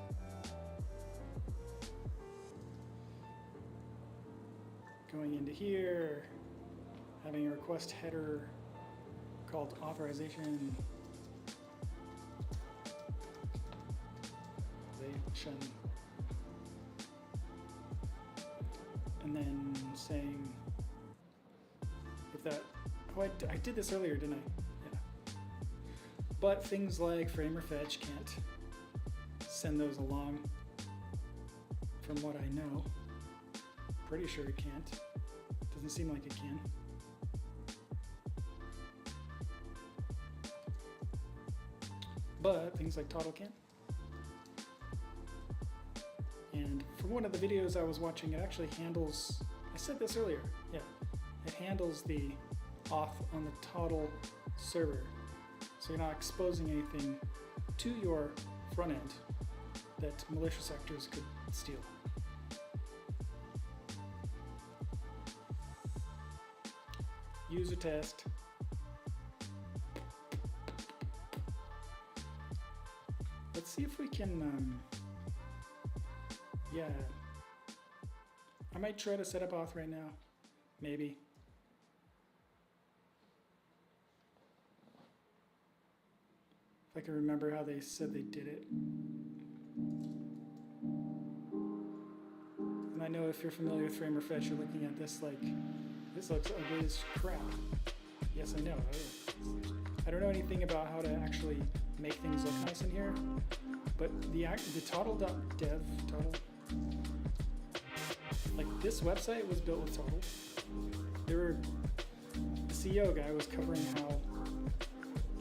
going into here, having a request header called authorization. And then saying if that, I did this earlier, didn't I? Yeah. But things like frame or fetch can't send those along from what I know. Pretty sure it can't. Doesn't seem like it can. But things like Toddle can. And from one of the videos I was watching, it actually handles, I said this earlier, yeah, it handles the auth on the Toddle server. So you're not exposing anything to your front end that malicious actors could steal. User test. Let's see if we can, yeah, I might try to set up auth right now, maybe. If I can remember how they said they did it. And I know if you're familiar with frame or fetch, you're looking at this like, this looks ugly as crap. Yes, I know. I don't know anything about how to actually make things look nice in here, but the Toddle.dev, Toddle, like this website was built with Toddle. The CEO guy was covering how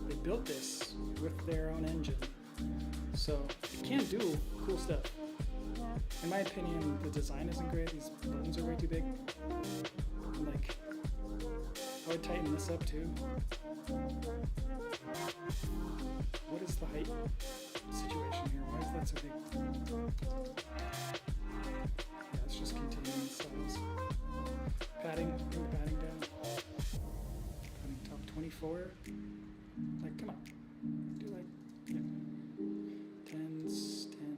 they built this with their own engine. So it can do cool stuff. In my opinion, the design isn't great. These buttons are way too big. And like, I would tighten this up too. What is the height situation here? Why is that so big? Yeah, let's just continue the styles. Padding, bring the padding down. Padding top 24. Like, come on. Do like, yeah. 10s, 10.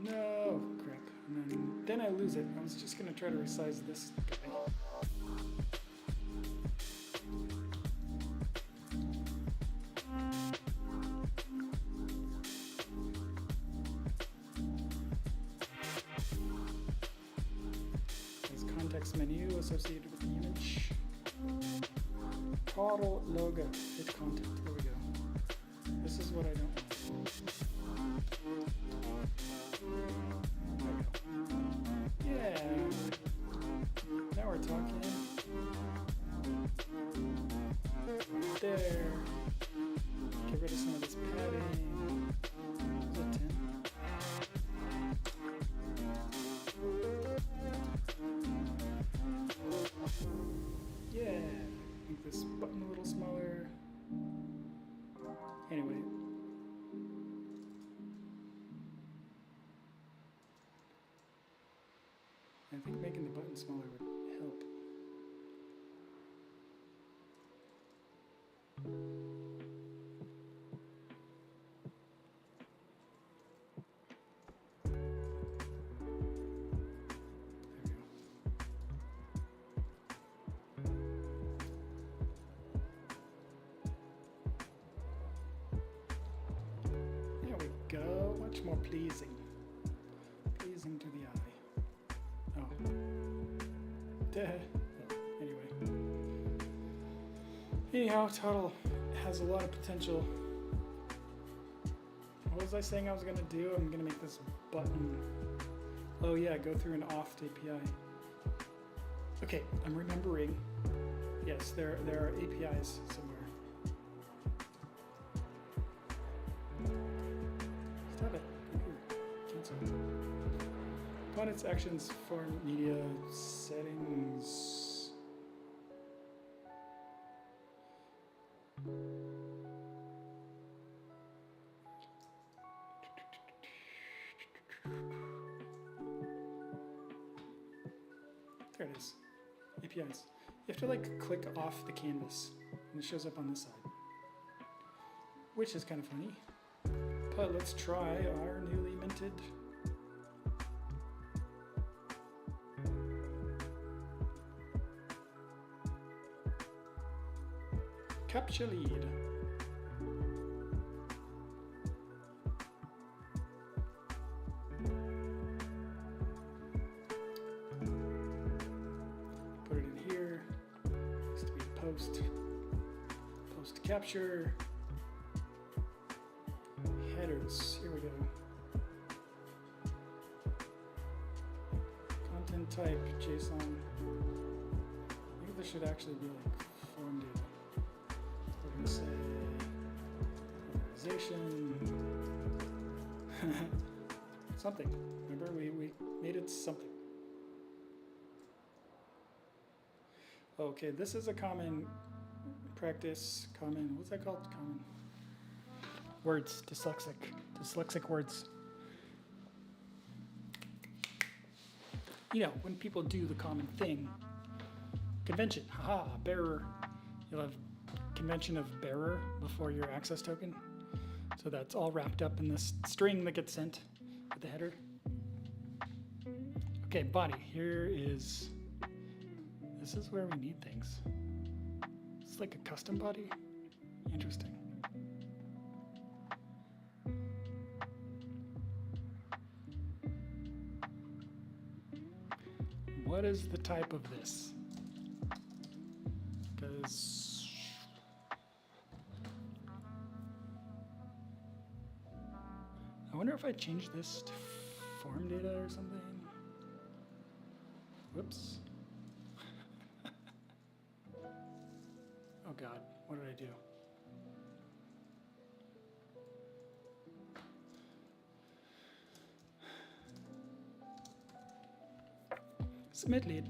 No, crap. And then I lose it. I was just going to try to resize this guy. There's context menu associated with the image. Toddle logo. Hit content. There we go. This is what I don't want. Yeah. Now we're talking. There. Get rid of some of this padding. Is that 10? Yeah. Anyway. I think making the button smaller would help. There we go. Much more pleasing. Pleasing to the eye. Oh. Anyway. Anyhow, Toddle has a lot of potential. What was I saying I was going to do? I'm going to make this button. Oh yeah, go through an auth API. Okay, I'm remembering. Yes, there are APIs somewhere. Stop it. Come here. Cancel. Components, actions, form, media, settings. There it is. APIs. You have to like click off the canvas and it shows up on this side. Which is kind of funny. But let's try our newly minted captcha lead. Put it in here. Needs to be post capture. Headers. Here we go. Content type JSON. I think this should actually be like form data. We're going to say organization. Something. Remember, we made it something. Okay, this is a common practice. Common, what's that called? Common words. Dyslexic words. You know, when people do the common thing. Convention. Haha, bearer. You'll have convention of bearer before your access token. So that's all wrapped up in this string that gets sent with the header. Okay, body. Here is, this is where we need things. It's like a custom body. Interesting. What is the type of this? Because I wonder if I change this to form data or something. Whoops. Oh God, what did I do? Submit lead.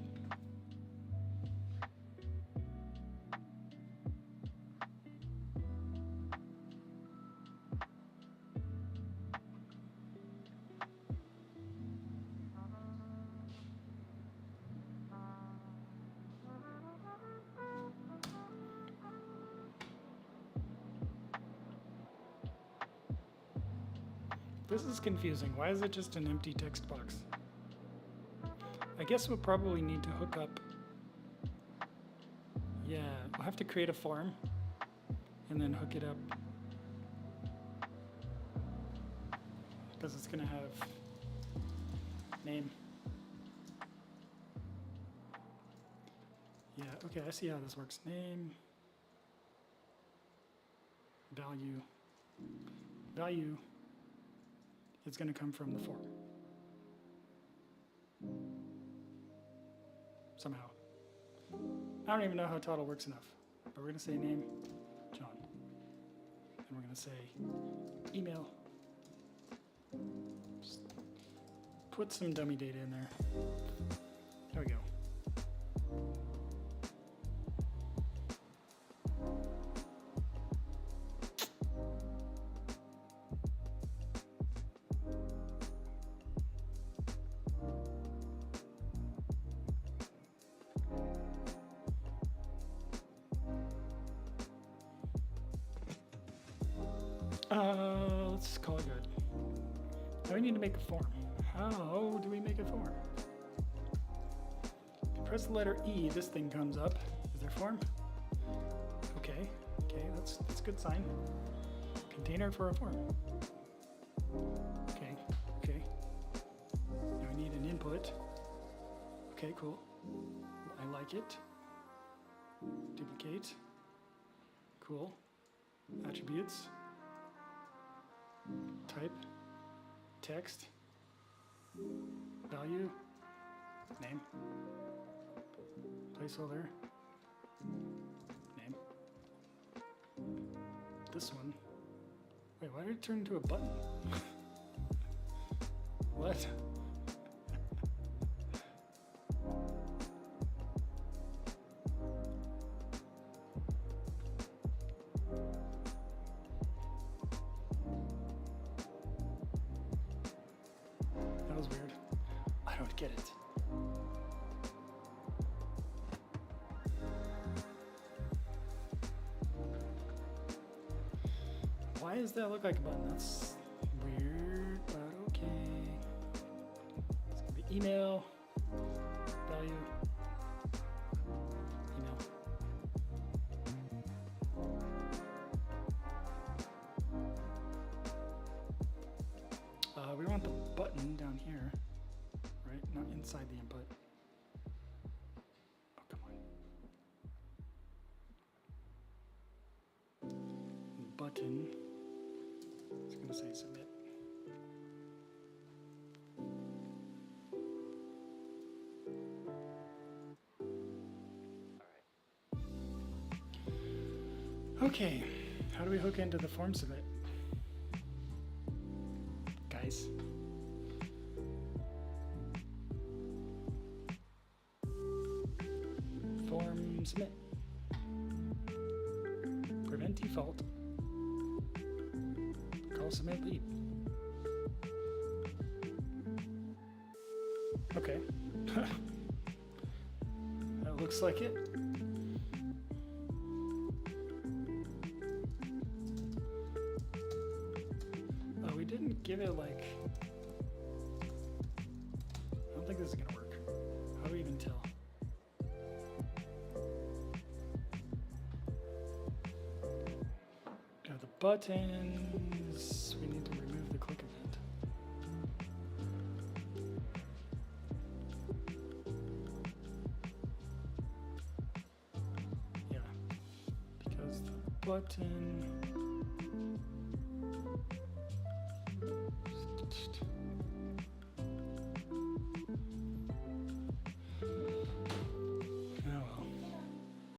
This is confusing. Why is it just an empty text box? I guess we'll probably need to hook up. Yeah, we'll have to create a form and then hook it up. Because it's gonna have name. Yeah, okay, I see how this works. Name, value. Value is gonna come from the form. Somehow. I don't even know how Toddle works enough, but we're gonna say name, John. And we're gonna say email. Just put some dummy data in there. There we go. Let's call it good. Now we need to make a form. How do we make a form? Press the letter E, this thing comes up. Is there form? Okay, that's a good sign. Container for a form. Okay. Now we need an input. Okay, cool. I like it. Duplicate. Cool. Attributes. Type. Text. Value. Name. Placeholder. Name. This one. Wait, why did it turn into a button? What? That was weird. I don't get it. Why does that look like a button? That's weird, but okay. It's gonna be email, value, email. We want the button down here, right? Not inside the input. Oh, come on. Button. It's going to say submit. Okay, how do we hook into the form submit? Guys. Form submit. Prevent default. Call submit lead. Okay. That looks like it. Oh, we didn't give it like... I don't think this is gonna work. How do we even tell? Now the buttons, we need to remove the click event. Yeah, because the button